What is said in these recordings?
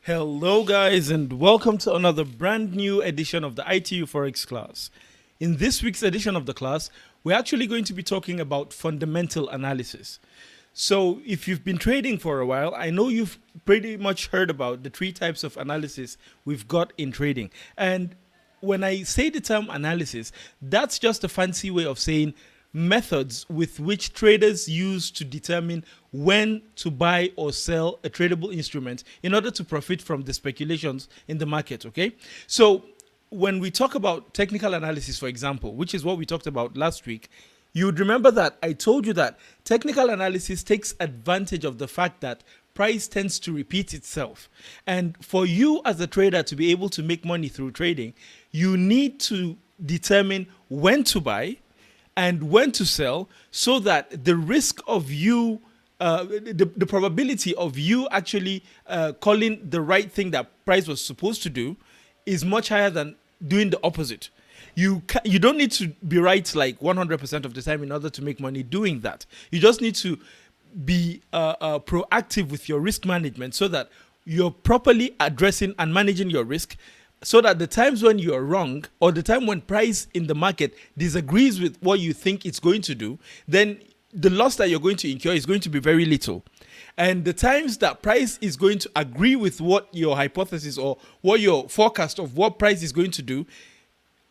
Hello, guys, and welcome to another brand new edition of the ITU Forex class. In this week's edition of the class, we're actually going to be talking about fundamental analysis. So, if you've been trading for a while, I know you've pretty much heard about the three types of analysis we've got in trading. And when I say the term analysis, that's just a fancy way of saying methods with which traders use to determine when to buy or sell a tradable instrument in order to profit from the speculations in the market. Okay, so when we talk about technical analysis, for example, which is what we talked about last week, you would remember that I told you that technical analysis takes advantage of the fact that price tends to repeat itself. And for you as a trader to be able to make money through trading, you need to determine when to buy and when to sell, so that the risk of you, the probability of you actually calling the right thing that price was supposed to do is much higher than doing the opposite. You don't need to be right like 100% of the time in order to make money doing that. You just need to be proactive with your risk management so that you're properly addressing and managing your risk, so that the times when you are wrong or the time when price in the market disagrees with what you think it's going to do, then the loss that you're going to incur is going to be very little. And the times that price is going to agree with what your hypothesis or what your forecast of what price is going to do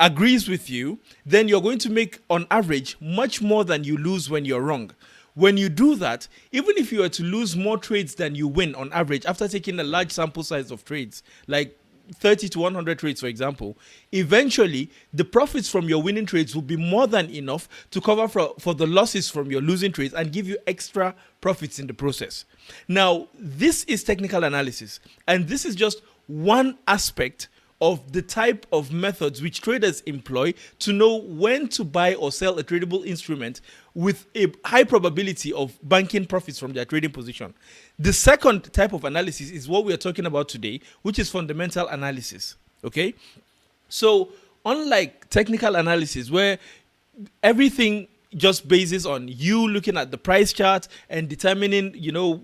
agrees with you, then you're going to make on average much more than you lose when you're wrong. When you do that, even if you were to lose more trades than you win on average after taking a large sample size of trades, like 30 to 100 trades, for example, eventually the profits from your winning trades will be more than enough to cover for the losses from your losing trades and give you extra profits in the process. Now, this is technical analysis, and this is just one aspect of the type of methods which traders employ to know when to buy or sell a tradable instrument with a high probability of banking profits from their trading position. The second type of analysis is what we are talking about today, which is fundamental analysis. Okay? So, unlike technical analysis, where everything just bases on you looking at the price chart and determining,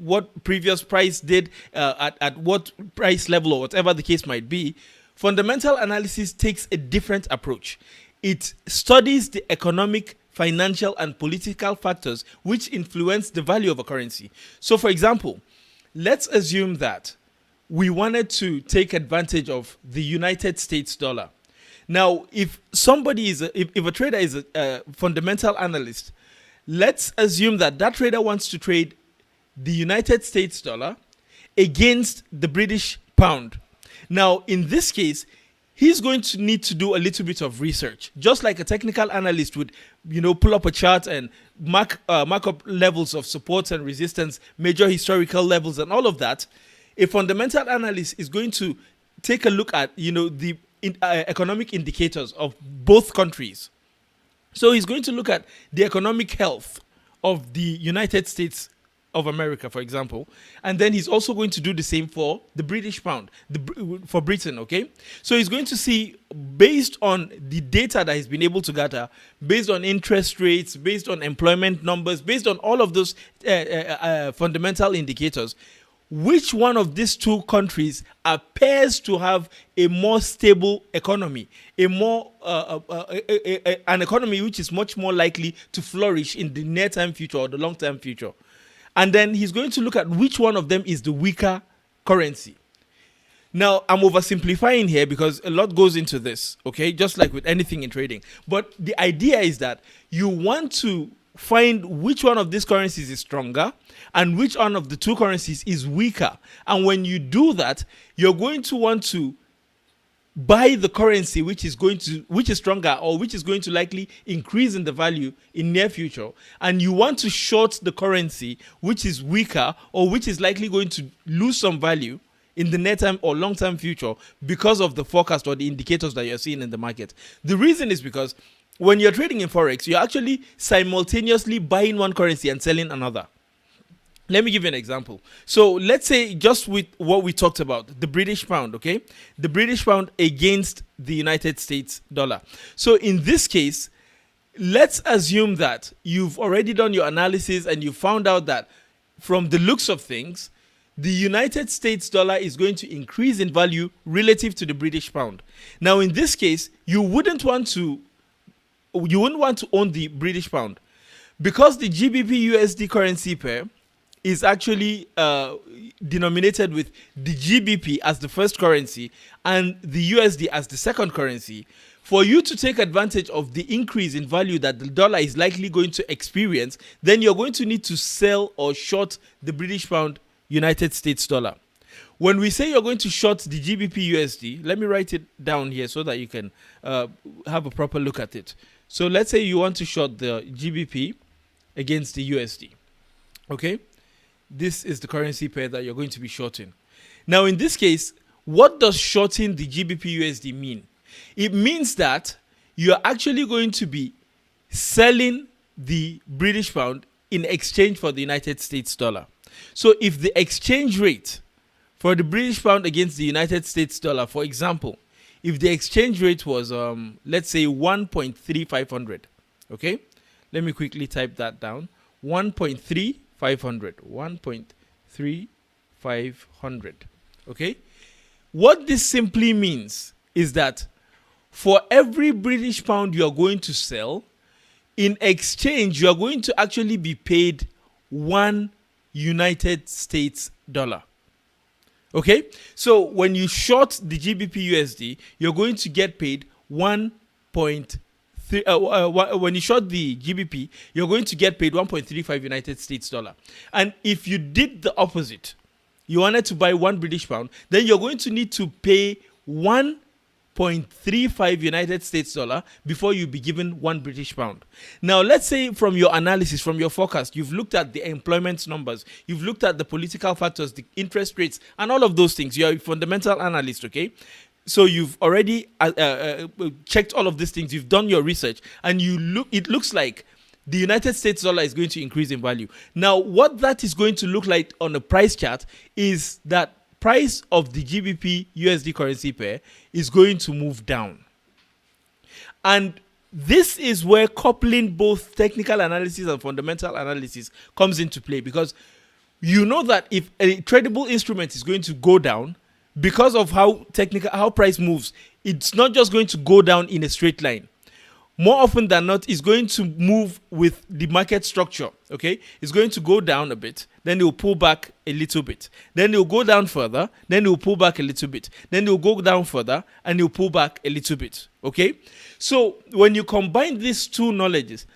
what previous price did at what price level or whatever the case might be, fundamental analysis takes a different approach. It studies the economic, financial, and political factors which influence the value of a currency. So, for example, let's assume that we wanted to take advantage of the United States dollar. Now, if a trader is a fundamental analyst, let's assume that trader wants to trade the United States dollar against the British pound. Now, in this case, he's going to need to do a little bit of research, just like a technical analyst would, pull up a chart and mark up levels of support and resistance, major historical levels, and all of that. A fundamental analyst is going to take a look at, the economic indicators of both countries. So he's going to look at the economic health of the United States of America, for example, and then he's also going to do the same for the British pound, for Britain. Okay, so he's going to see, based on the data that he's been able to gather, based on interest rates, based on employment numbers, based on all of those fundamental indicators, which one of these two countries appears to have a more stable economy, an economy which is much more likely to flourish in the near-term future or the long-term future. And then he's going to look at which one of them is the weaker currency. Now, I'm oversimplifying here because a lot goes into this, okay? Just like with anything in trading. But the idea is that you want to find which one of these currencies is stronger and which one of the two currencies is weaker. And when you do that, you're going to want to buy the currency which is stronger or which is going to likely increase in the value in near future, and you want to short the currency which is weaker or which is likely going to lose some value in the near term or long term future because of the forecast or the indicators that you're seeing in the market. The reason is because when you're trading in Forex, you're actually simultaneously buying one currency and selling another. Let me give you an example. So let's say, just with what we talked about, the British pound, okay? The British pound against the United States dollar. So in this case, let's assume that you've already done your analysis and you found out that from the looks of things, the United States dollar is going to increase in value relative to the British pound. Now, in this case, you wouldn't want to own the British pound because the GBP USD currency pair is actually denominated with the GBP as the first currency and the USD as the second currency. For you to take advantage of the increase in value that the dollar is likely going to experience, then you're going to need to sell or short the British pound United States dollar. When we say you're going to short the GBP USD, let me write it down here so that you can have a proper look at it. So let's say you want to short the GBP against the USD. Okay? This is the currency pair that you're going to be shorting. Now, in this case, what does shorting the GBP USD mean? It means that you're actually going to be selling the British pound in exchange for the United States dollar. So if the exchange rate for the British pound against the United States dollar, for example, if the exchange rate was, let's say 1.3500, okay? Let me quickly type that down. 1.3500, okay? What this simply means is that for every British pound you are going to sell, in exchange, you are going to actually be paid 1 United States dollar. Okay? So when you short the GBP USD, you're going to get paid 1.3. When you short the GBP, you're going to get paid 1.35 United States dollar. And if you did the opposite, you wanted to buy 1 British pound, then you're going to need to pay 1.35 United States dollar before you be given 1 British pound. Now, let's say from your analysis, from your forecast, you've looked at the employment numbers, you've looked at the political factors, the interest rates, and all of those things. You're a fundamental analyst, okay? So you've already checked all of these things. You've done your research, and it looks like the United States dollar is going to increase in value. Now, what that is going to look like on a price chart is that price of the GBP USD currency pair is going to move down. And this is where coupling both technical analysis and fundamental analysis comes into play, because you know that if a tradable instrument is going to go down because of how price moves, it's not just going to go down in a straight line. More often than not, it's going to move with the market structure, okay? It's going to go down a bit, then it will pull back a little bit. Then it will go down further, then it will pull back a little bit. Then it will go down further, and it will pull back a little bit, okay? So when you combine these two knowledges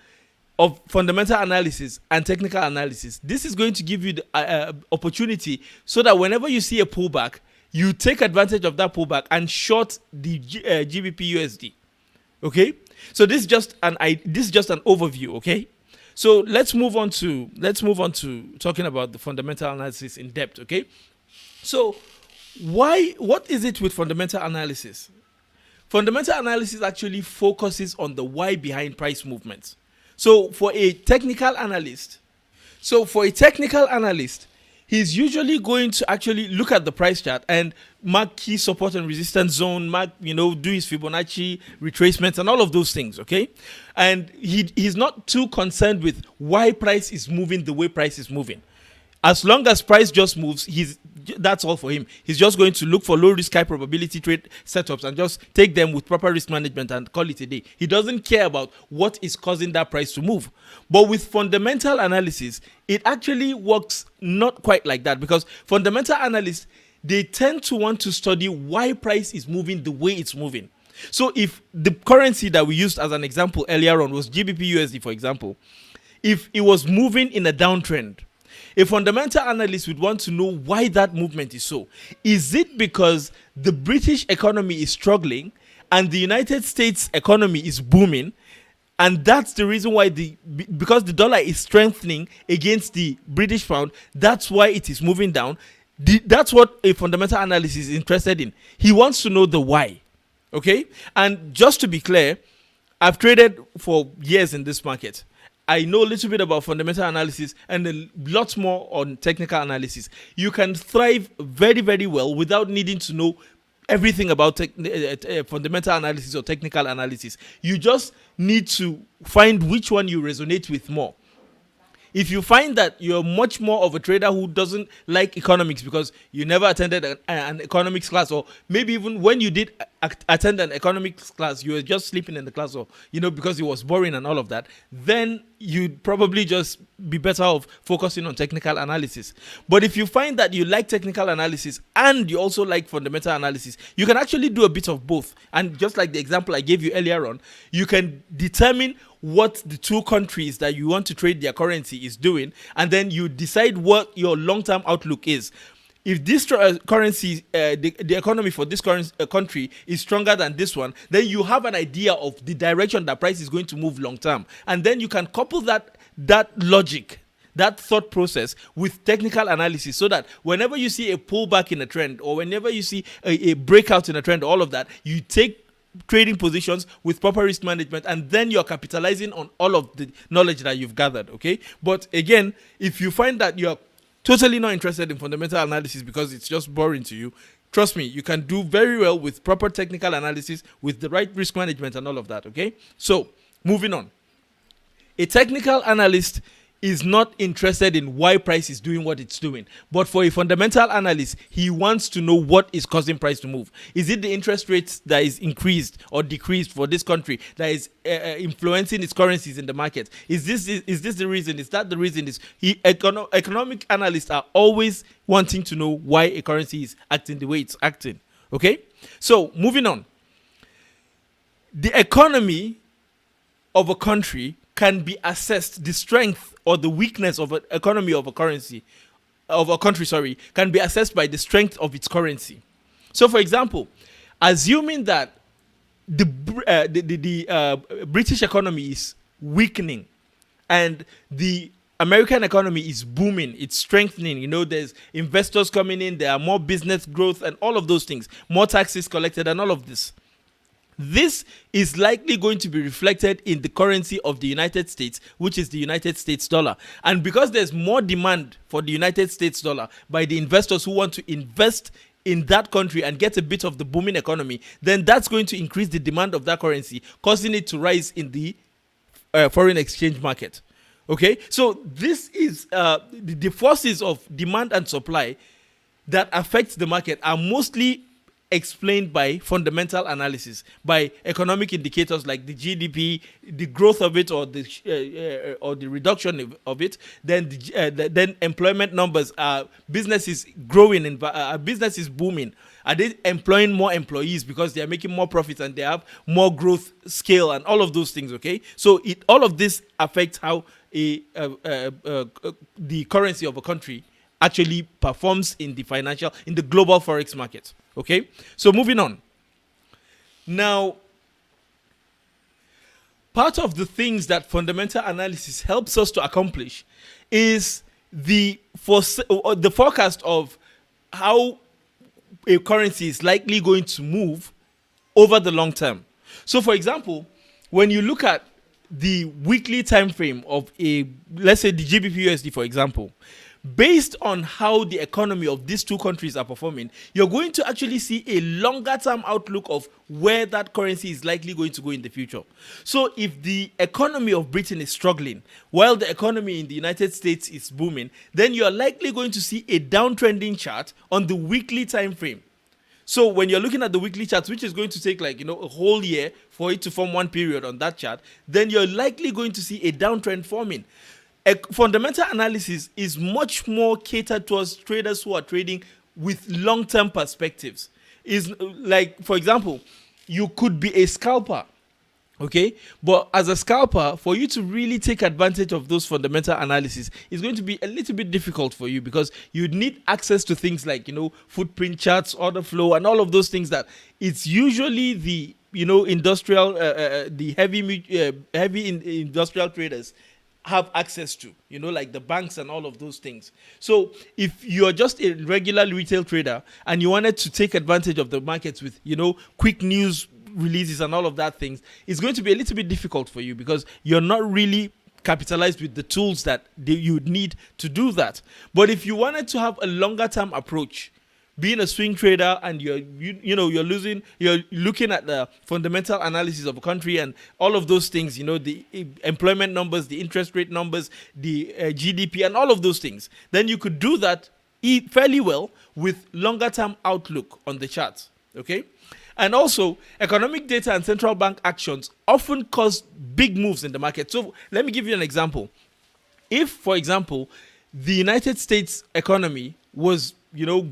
of fundamental analysis and technical analysis, this is going to give you the opportunity so that whenever you see a pullback, you take advantage of that pullback and short the GBP USD, okay? So this is just an overview, okay? So let's move on to talking about the fundamental analysis in depth, okay? So what is it with fundamental analysis? Fundamental analysis actually focuses on the why behind price movements. So for a technical analyst, he's usually going to actually look at the price chart and mark key support and resistance zone, do his Fibonacci retracements and all of those things, okay? And he's not too concerned with why price is moving the way price is moving. As long as price just moves, that's all for him. He's just going to look for low risk, high probability trade setups and just take them with proper risk management and call it a day. He doesn't care about what is causing that price to move. But with fundamental analysis, it actually works not quite like that, because fundamental analysts, they tend to want to study why price is moving the way it's moving. So if the currency that we used as an example earlier on was GBP USD, for example, if it was moving in a downtrend, a fundamental analyst would want to know why that movement is so. Is it because the British economy is struggling and the United States economy is booming, and that's the reason why because the dollar is strengthening against the British pound, that's why it is moving down? That's what a fundamental analyst is interested in. He wants to know the why, okay? And just to be clear, I've traded for years in this market. I know a little bit about fundamental analysis and a lot more on technical analysis. You can thrive very, very well without needing to know everything about fundamental analysis or technical analysis. You just need to find which one you resonate with more. If you find that you're much more of a trader who doesn't like economics because you never attended an economics class, or maybe even when you did attend an economics class, you were just sleeping in the class, or because it was boring and all of that, then you'd probably just be better off focusing on technical analysis. But if you find that you like technical analysis and you also like fundamental analysis, you can actually do a bit of both. And just like the example I gave you earlier on, you can determine what the two countries that you want to trade their currency is doing, and then you decide what your long-term outlook is. If this currency, the economy for this country is stronger than this one, then you have an idea of the direction that price is going to move long term, and then you can couple that logic, that thought process, with technical analysis, so that whenever you see a pullback in a trend, or whenever you see a breakout in a trend, all of that, you take trading positions with proper risk management, and then you're capitalizing on all of the knowledge that you've gathered. Okay, but again, if you find that you're totally not interested in fundamental analysis because it's just boring to you, trust me, you can do very well with proper technical analysis, with the right risk management and all of that. Okay, so moving on. A technical analyst is not interested in why price is doing what it's doing. But for a fundamental analyst, he wants to know what is causing price to move. Is it the interest rates that is increased or decreased for this country that is influencing its currencies in the market? Is this the reason? Is that the reason? Economic analysts are always wanting to know why a currency is acting the way it's acting. Okay? So, moving on. The economy of a country can be assessed, the strength or the weakness of an economy of a country, can be assessed by the strength of its currency. So, for example, assuming that the British economy is weakening and the American economy is booming, it's strengthening, there's investors coming in, there are more business growth and all of those things, more taxes collected and all of this. This is likely going to be reflected in the currency of the United States, which is the United States dollar. And because there's more demand for the United States dollar by the investors who want to invest in that country and get a bit of the booming economy, then that's going to increase the demand of that currency, causing it to rise in the foreign exchange market. Okay, so this is the forces of demand and supply that affect the market are mostly explained by fundamental analysis, by economic indicators like the GDP, the growth of it, or the reduction of it. Then then employment numbers. Business is growing, business is booming. Are they employing more employees because they are making more profits and they have more growth scale and all of those things? Okay, so all of this affects how the currency of a country actually performs in the global forex market. Okay, so moving on. Now, part of the things that fundamental analysis helps us to accomplish is the forecast of how a currency is likely going to move over the long term. So, for example, when you look at the weekly time frame of let's say the GBP USD, for example, based on how the economy of these two countries are performing, you're going to actually see a longer term outlook of where that currency is likely going to go in the future. So if the economy of Britain is struggling while the economy in the United States is booming, then you're likely going to see a downtrending chart on the weekly time frame. So when you're looking at the weekly charts, which is going to take a whole year for it to form one period on that chart, then you're likely going to see a downtrend forming. A fundamental analysis is much more catered towards traders who are trading with long-term perspectives. Is like, for example, you could be a scalper, okay? But as a scalper, for you to really take advantage of those fundamental analysis is going to be a little bit difficult for you, because you need access to things like, footprint charts, order flow, and all of those things that it's usually the, industrial, the heavy industrial traders have access to, like the banks and all of those things. So if you're just a regular retail trader and you wanted to take advantage of the markets with, quick news releases and all of that things, it's going to be a little bit difficult for you because you're not really capitalized with the tools that you would need to do that. But if you wanted to have a longer term approach being a swing trader and you're looking at the fundamental analysis of a country and all of those things, the employment numbers, the interest rate numbers, the GDP and all of those things, then you could do that fairly well with longer term outlook on the charts. Okay. And also, economic data and central bank actions often cause big moves in the market. So let me give you an example. If, for example, the United States economy was,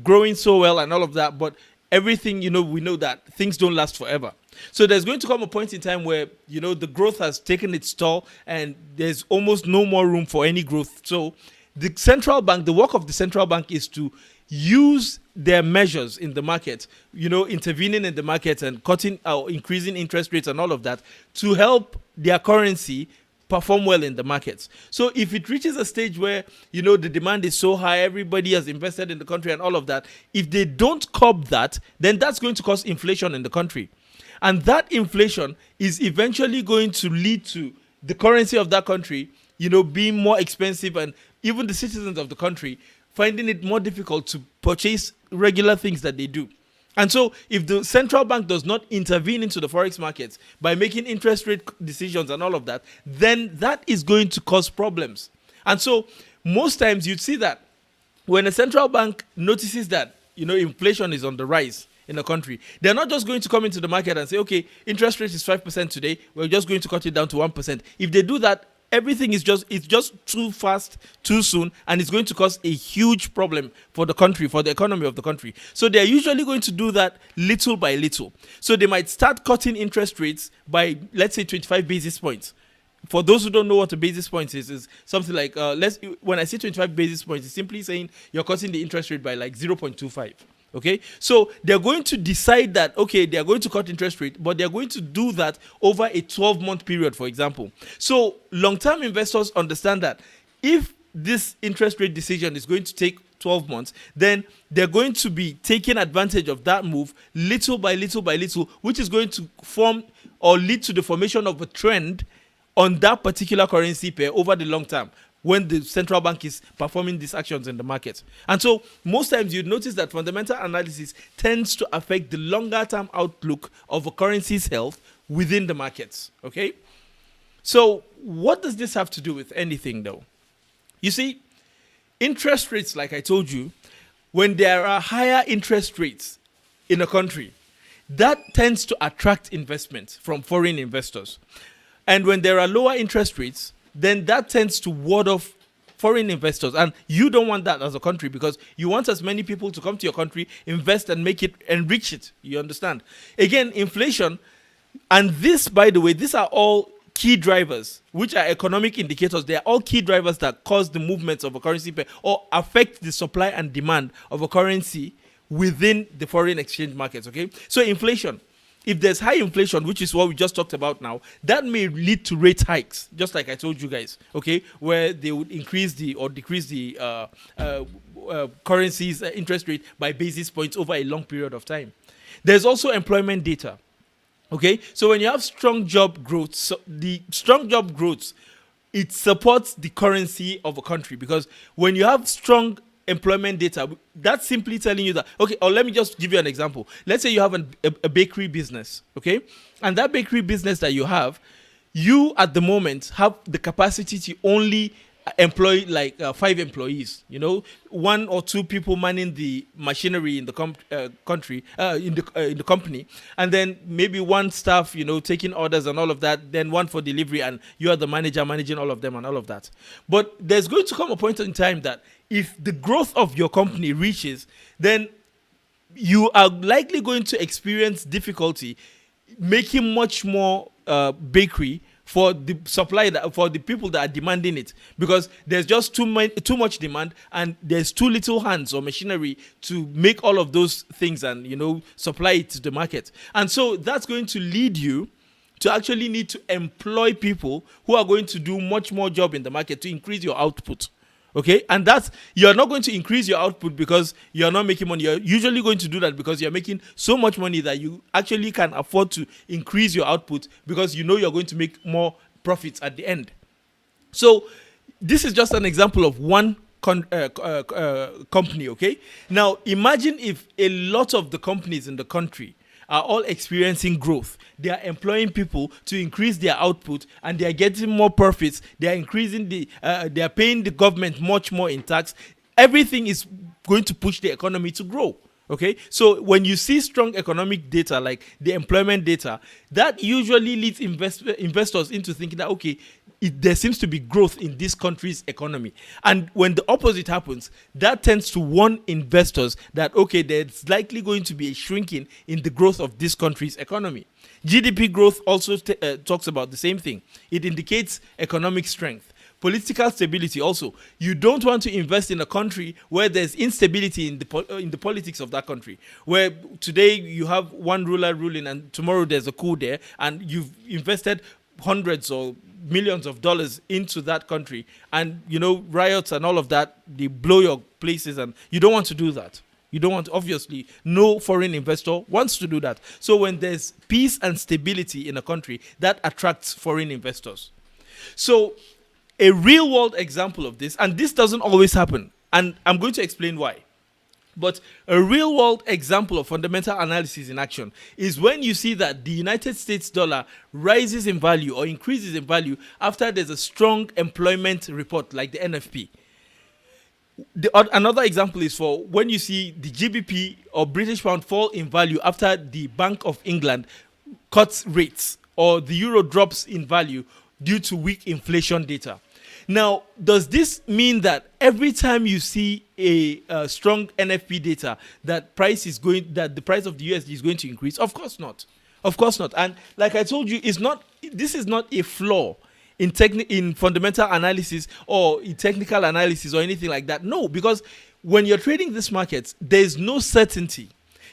growing so well and all of that, but everything, we know that things don't last forever. So there's going to come a point in time where, the growth has taken its toll and there's almost no more room for any growth. So the work of the central bank is to use their measures in the market, intervening in the market and cutting or increasing interest rates and all of that to help their currency perform well in the markets. So if it reaches a stage where, the demand is so high, everybody has invested in the country and all of that, if they don't curb that, then that's going to cause inflation in the country. And that inflation is eventually going to lead to the currency of that country, being more expensive, and even the citizens of the country finding it more difficult to purchase regular things that they do. And so if the central bank does not intervene into the forex markets by making interest rate decisions and all of that, then that is going to cause problems. And so most times you'd see that when a central bank notices that, inflation is on the rise in a country, they're not just going to come into the market and say, okay, interest rate is 5% today, we're just going to cut it down to 1%. If they do that, everything is just too fast, too soon, and it's going to cause a huge problem for the country, for the economy of the country. So they're usually going to do that little by little. So they might start cutting interest rates by, let's say, 25 basis points. For those who don't know what a basis point is something like, when I say 25 basis points, it's simply saying you're cutting the interest rate by like 0.25. Okay, so they're going to decide that, okay, they're going to cut interest rate, but they're going to do that over a 12-month period, for example. So long-term investors understand that if this interest rate decision is going to take 12 months, then they're going to be taking advantage of that move little by little by little, which is going to form or lead to the formation of a trend on that particular currency pair over the long term, when the central bank is performing these actions in the market. And so most times you'd notice that fundamental analysis tends to affect the longer term outlook of a currency's health within the markets. Okay? So what does this have to do with anything though? You see, interest rates, like I told you, when there are higher interest rates in a country, that tends to attract investment from foreign investors. And when there are lower interest rates, then that tends to ward off foreign investors. And you don't want that as a country, because you want as many people to come to your country, invest and make it, enrich it. You understand? Again, inflation, and this, by the way, these are all key drivers, which are economic indicators. They are all key drivers that cause the movements of a currency pair or affect the supply and demand of a currency within the foreign exchange markets. Okay? So inflation. If there's high inflation, which is what we just talked about now, that may lead to rate hikes, just like I told you guys, okay, where they would increase or decrease the currency's interest rate by basis points over a long period of time. There's also employment data, okay? So when you have strong job growth, the strong job growth, it supports the currency of a country, because when you have strong employment data, that's simply telling you that, okay, or let me just give you an example. Let's say you have a bakery business, okay? And that bakery business that you have, you at the moment have the capacity to only employ like 5 employees, 1 or 2 people manning the machinery in the company, and then maybe 1 staff, taking orders and all of that, then 1 for delivery, and you are the manager managing all of them and all of that. But there's going to come a point in time that if the growth of your company reaches, then you are likely going to experience difficulty making much more bakery for the supply, for the people that are demanding it, because there's just too much demand, and there's too little hands or machinery to make all of those things and supply it to the market. And so that's going to lead you to actually need to employ people who are going to do much more job in the market to increase your output. Okay, and you're not going to increase your output because you're not making money. You're usually going to do that because you're making so much money that you actually can afford to increase your output, because you're going to make more profits at the end. So this is just an example of one company, okay? Now, imagine if a lot of the companies in the country are all experiencing growth. They are employing people to increase their output, and they are getting more profits. They are increasing they are paying the government much more in tax. Everything is going to push the economy to grow. Okay, so when you see strong economic data like the employment data, that usually leads investors into thinking that, okay, there seems to be growth in this country's economy. And when the opposite happens, that tends to warn investors that, okay, there's likely going to be a shrinking in the growth of this country's economy. GDP growth also talks about the same thing. It indicates economic strength. Political stability also. You don't want to invest in a country where there's instability in the politics of that country, where today you have one ruler ruling and tomorrow there's a coup there, and you've invested hundreds or millions of dollars into that country, and riots and all of that, they blow your places, and you don't want to do that. You don't want, obviously, no foreign investor wants to do that. So when there's peace and stability in a country, that attracts foreign investors. So a real world example of this, and this doesn't always happen, and I'm going to explain why. But a real world example of fundamental analysis in action is when you see that the United States dollar rises in value or increases in value after there's a strong employment report like the NFP. Another example is for when you see the GBP or British pound fall in value after the Bank of England cuts rates, or the euro drops in value due to weak inflation data. Now, does this mean that every time you see a strong NFP data, that the price of the USD is going to increase? Of course not. Of course not. And like I told you, this is not a flaw in fundamental analysis or in technical analysis or anything like that. No, because when you're trading this market, there's no certainty.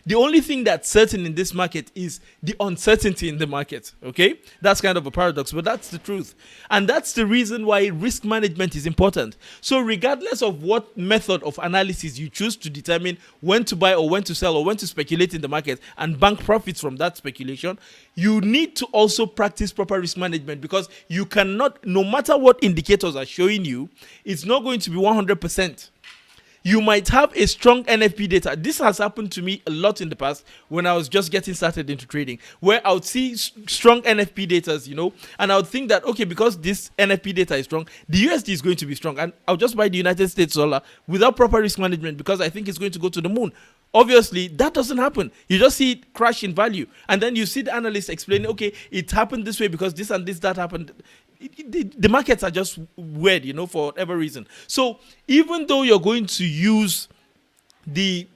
The only thing that's certain in this market is the uncertainty in the market, okay? That's kind of a paradox, but that's the truth. And that's the reason why risk management is important. So regardless of what method of analysis you choose to determine when to buy or when to sell or when to speculate in the market and bank profits from that speculation, you need to also practice proper risk management, because you cannot, no matter what indicators are showing you, it's not going to be 100%. You might have a strong NFP data. This has happened to me a lot in the past when I was just getting started into trading, where I would see strong NFP data, and I would think that, okay, because this NFP data is strong, the USD is going to be strong, and I'll just buy the United States dollar without proper risk management because I think it's going to go to the moon. Obviously, that doesn't happen. You just see it crash in value, and then you see the analyst explaining, okay, it happened this way because this and this, that happened. The markets are just weird, for whatever reason. So even though you're going to use the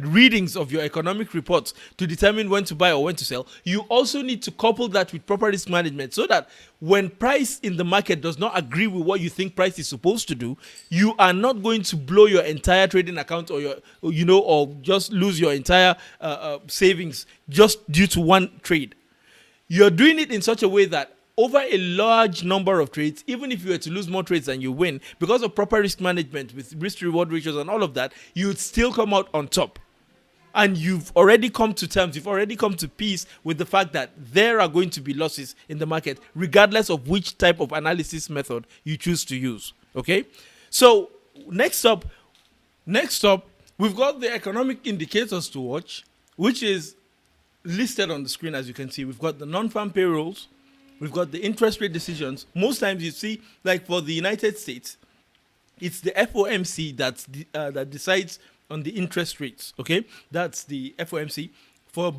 readings of your economic reports to determine when to buy or when to sell, you also need to couple that with proper risk management, so that when price in the market does not agree with what you think price is supposed to do, you are not going to blow your entire trading account or just lose your entire savings just due to one trade. You're doing it in such a way that over a large number of trades, even if you were to lose more trades than you win, because of proper risk management with risk to reward ratios and all of that, you would still come out on top. And you've already come to peace with the fact that there are going to be losses in the market, regardless of which type of analysis method you choose to use. Okay? So next up, we've got the economic indicators to watch, which is listed on the screen. As you can see, we've got the non-farm payrolls. We've got the interest rate decisions. Most times you see, like for the United States, it's the FOMC that decides on the interest rates. Okay, that's the FOMC. For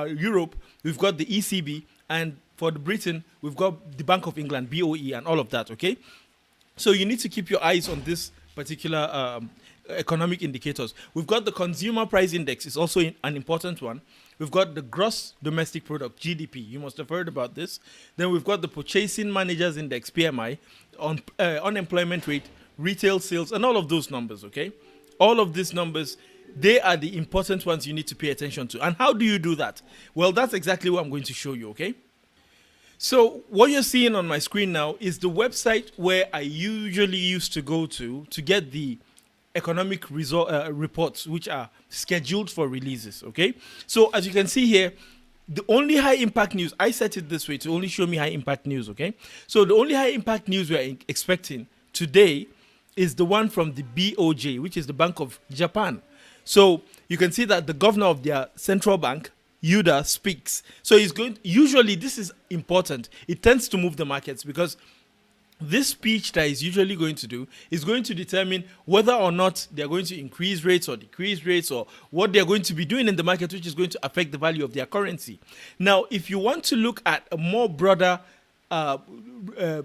Europe, we've got the ECB, and for Britain, we've got the Bank of England, BOE, and all of that. Okay, so you need to keep your eyes on this particular economic indicators. We've got the consumer price index. It's also an important one. We've got the gross domestic product, GDP. You must have heard about this. Then we've got the purchasing managers index, PMI, unemployment rate, retail sales, and all of those numbers, okay? All of these numbers, they are the important ones you need to pay attention to. And how do you do that? Well, that's exactly what I'm going to show you, okay? So what you're seeing on my screen now is the website where I usually used to go to get the economic reports, which are scheduled for releases, okay? So as you can see here, the only high impact news, I set it this way to only show me high impact news, okay? So the only high impact news we're expecting today is the one from the BOJ, which is the Bank of Japan. So you can see that the governor of their central bank, Yuda, speaks. So he's going. Usually, this is important. It tends to move the markets because this speech that he's usually going to do is going to determine whether or not they're going to increase rates or decrease rates, or what they're going to be doing in the market, which is going to affect the value of their currency. Now, if you want to look at a more broader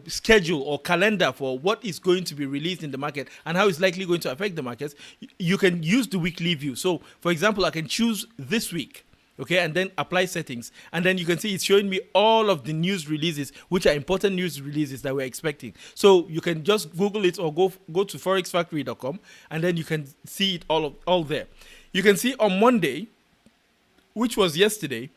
schedule or calendar for what is going to be released in the market and how it's likely going to affect the markets, you can use the weekly view. So, for example, I can choose this week. Okay, and then apply settings. And then you can see it's showing me all of the news releases, which are important news releases that we're expecting. So you can just Google it or go to forexfactory.com, and then you can see it all there. You can see on Monday, which was yesterday,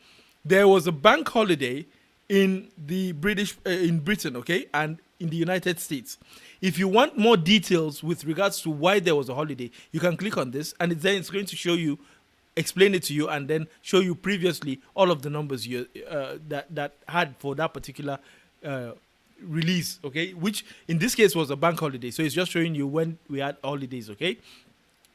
there was a bank holiday in in Britain, okay, and in the United States. If you want more details with regards to why there was a holiday, you can click on this, and then it's going to show you, explain it to you, and then show you previously all of the numbers you that had for that particular release, okay, which in this case was a bank holiday. So it's just showing you when we had holidays, okay.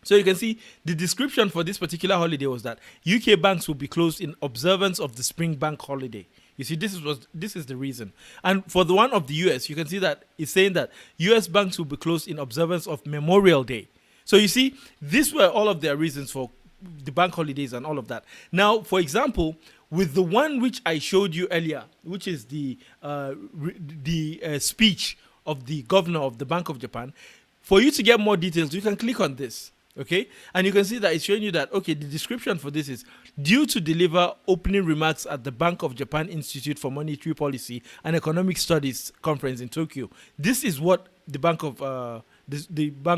So you can see the description for this particular holiday was that UK banks will be closed in observance of the spring bank holiday. You see, this is the reason. And for the one of the US, you can see that it's saying that US banks will be closed in observance of Memorial Day. So you see, these were all of their reasons for the bank holidays and all of that. Now, for example, with the one which I showed you earlier, which is the speech of the governor of the Bank of Japan, for you to get more details, you can click on this, okay? And you can see that it's showing you that, okay, the description for this is due to deliver opening remarks at the Bank of Japan Institute for Monetary Policy and Economic Studies conference in Tokyo. This is what the Bank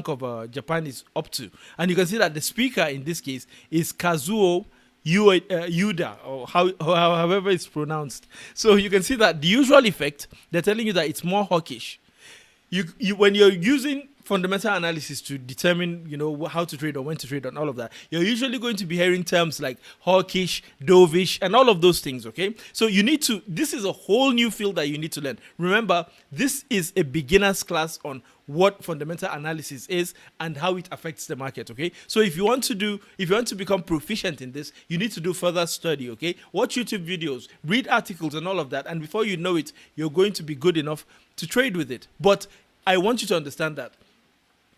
of Japan is up to. And you can see that the speaker in this case is Kazuo Yuda, or however it's pronounced. So you can see that the usual effect, they're telling you that it's more hawkish. You when you're using fundamental analysis to determine, how to trade or when to trade and all of that, you're usually going to be hearing terms like hawkish, dovish, and all of those things, okay? So this is a whole new field that you need to learn. Remember, this is a beginner's class on what fundamental analysis is and how it affects the market, okay? So if you want to become proficient in this, you need to do further study, okay? Watch YouTube videos, read articles and all of that, and before you know it, you're going to be good enough to trade with it. But I want you to understand that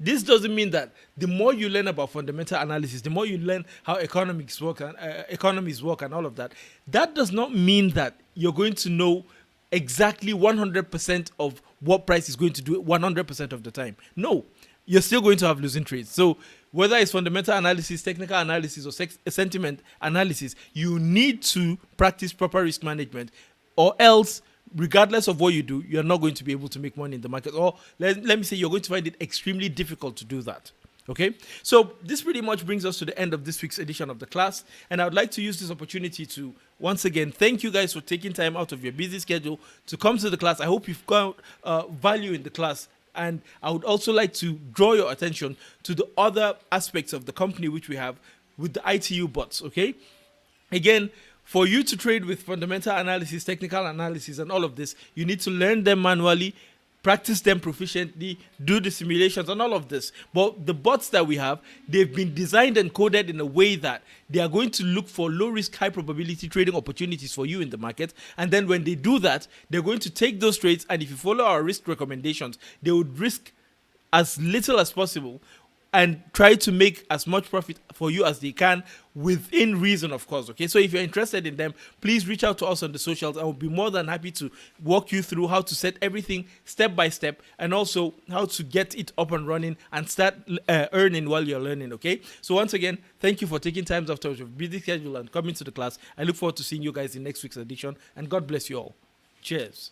this doesn't mean that the more you learn about fundamental analysis, the more you learn how economics work and economies work and all of that, that does not mean that you're going to know exactly 100% of what price is going to do 100% of the time. No, you're still going to have losing trades. So whether it's fundamental analysis, technical analysis, or sentiment analysis, you need to practice proper risk management, or else, regardless of what you do, you're not going to be able to make money in the market. Or let me say, you're going to find it extremely difficult to do that. Okay, so this pretty much brings us to the end of this week's edition of the class, and I would like to use this opportunity to once again thank you guys for taking time out of your busy schedule to come to the class. I hope you've got value in the class, and I would also like to draw your attention to the other aspects of the company which we have with the ITU bots. Okay, again, for you to trade with fundamental analysis, technical analysis, and all of this, you need to learn them manually, practice them proficiently, do the simulations and all of this. But the bots that we have, they've been designed and coded in a way that they are going to look for low risk, high probability trading opportunities for you in the market. And then when they do that, they're going to take those trades, and if you follow our risk recommendations, they would risk as little as possible and try to make as much profit for you as they can within reason, of course. Okay, so if you're interested in them, please reach out to us on the socials. I will be more than happy to walk you through how to set everything step by step, and also how to get it up and running and start earning while you're learning. Okay, so once again, thank you for taking time out of your busy schedule and coming to the class. I look forward to seeing you guys in next week's edition, and God bless you all. Cheers.